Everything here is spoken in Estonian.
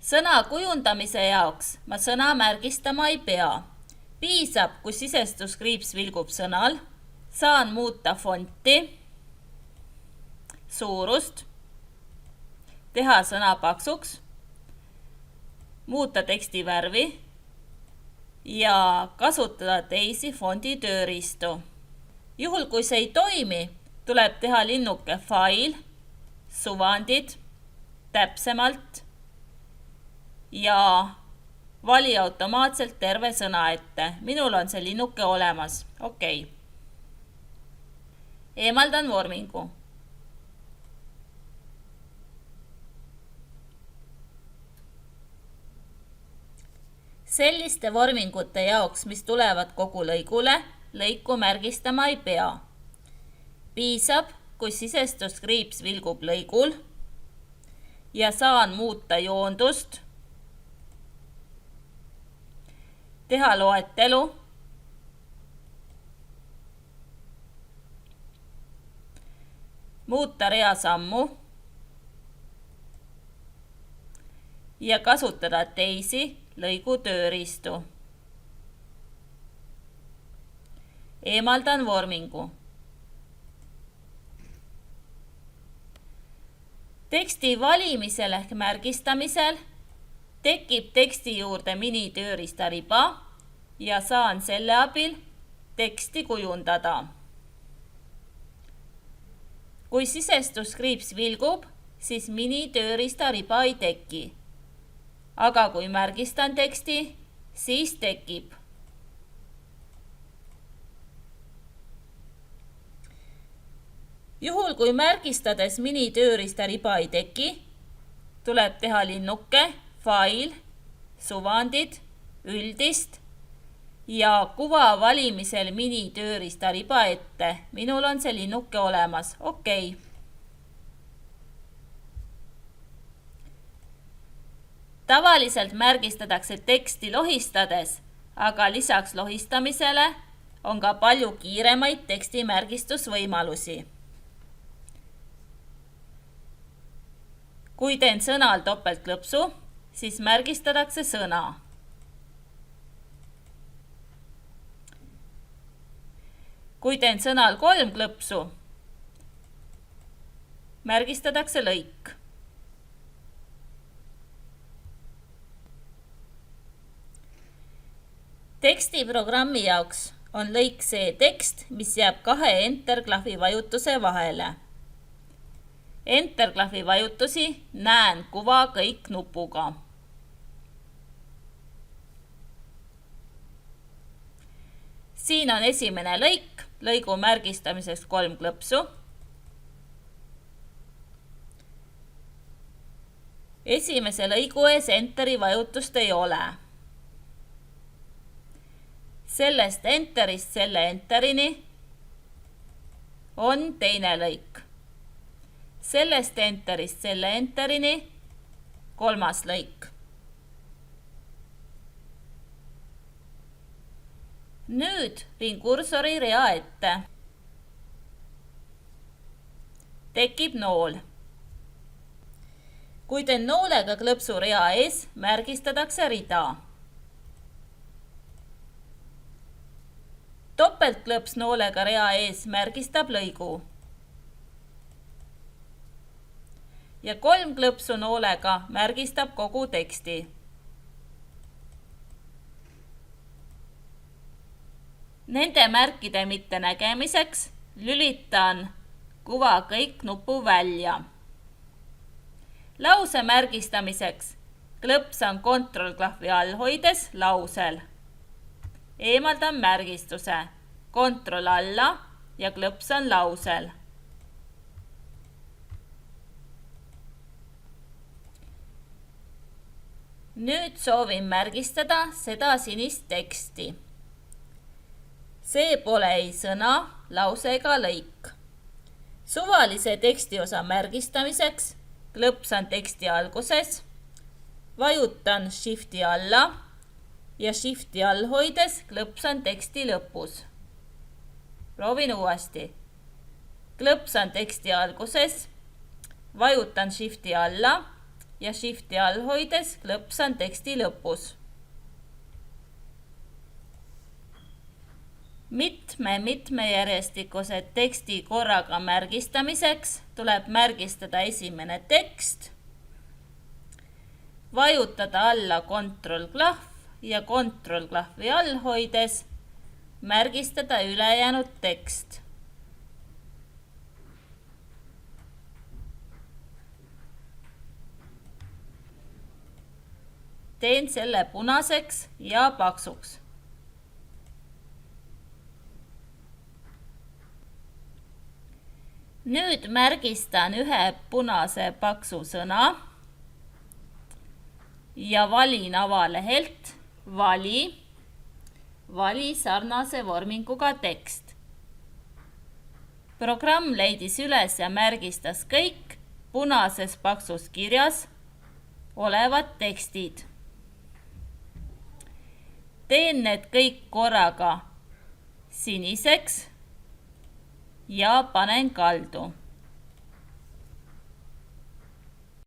Sõna kujundamise jaoks ma sõna märgistama ei pea. Piisab, kui sisestuskriips vilgub sõnal, saan muuta fonti, suurust, teha sõna paksuks, muuta teksti värvi ja kasutada teisi fondi tööriistu. Juhul, kui see ei toimi, tuleb teha linnuke fail, suvandid, täpsemalt ja vali automaatselt terve sõna ette. Minul on see linnuke olemas. Okei. Eemaldan vormingu. Selliste vormingute jaoks, mis tulevad kogu lõigule, lõiku märgistama ei pea. Piisab, kui sisestuskriips vilgub lõigul ja saan muuta joondust, teha loetelu, muuta reasammu ja kasutada teisi lõigu tööriistu. Eemaldan vormingu. Teksti valimisel ehk märgistamisel tekib teksti juurde minitööriistariba ja saan selle abil teksti kujundada. Kui sisestuskriips vilgub, siis minitööriistariba ei teki. Aga kui märgistan teksti, siis tekib. Juhul, kui märgistades minitööriistariba ei teki, tuleb teha linnuke, fail, suvandid, üldist ja kuva valimisel minitööriistariba ette. Minul on see linnuke olemas. Okei. Tavaliselt märgistatakse teksti lohistades, aga lisaks lohistamisele on ka palju kiiremaid tekstimärgistusvõimalusi. Kui teen sõnal topeltklõpsu, siis märgistatakse sõna. Kui teen sõnal 3 klõpsu, märgistatakse lõik. Tekstiprogrammi jaoks on lõik see tekst, mis jääb 2 Enter-klahvi vajutuse vahele. Enter-klahvi vajutusi näen kuva kõik nupuga. Siin on esimene lõik, lõigu märgistamiseks 3 klõpsu. Esimese lõigu ees Enteri vajutust ei ole. Sellest Enterist selle Enterini on teine lõik. Sellest Enterist selle Enterini 3. lõik. Nüüd viin kursori rea ette. Tekib nool. Kui teen noolega klõpsu rea ees, märgistatakse rida. Topeltklõps noolega rea ees märgistab lõigu. Ja 3 klõpsu noolega märgistab kogu teksti. Nende märkide mitte nägemiseks lülitan kuva kõik nupu välja. Lause märgistamiseks klõpsan kontrollklahvi all hoides lausel. Eemaldan märgistuse, kontroll alla ja klõpsan lausel. Nüüd soovin märgistada seda sinist teksti. See pole ei sõna, lause ega lõik. Suvalise tekstiosa märgistamiseks klõpsan teksti alguses, vajutan Shifti alla ja Shifti all hoides klõpsan teksti lõpus. Proovin uuesti. Klõpsan teksti alguses, vajutan Shifti alla ja Shifti all hoides klõpsan teksti lõpus. Mitmejärjestikuse teksti korraga märgistamiseks tuleb märgistada esimene tekst, vajutada alla Ctrl-klahv ja Ctrl-klahvi all hoides märgistada ülejäänud tekst. Teen selle punaseks ja paksuks. Nüüd märgistan ühe punase paksu sõna ja valin avalehelt vali sarnase vorminguga tekst. Programm leidis üles ja märgistas kõik punases paksus kirjas olevad tekstid. Teen need kõik korraga siniseks ja panen kaldu.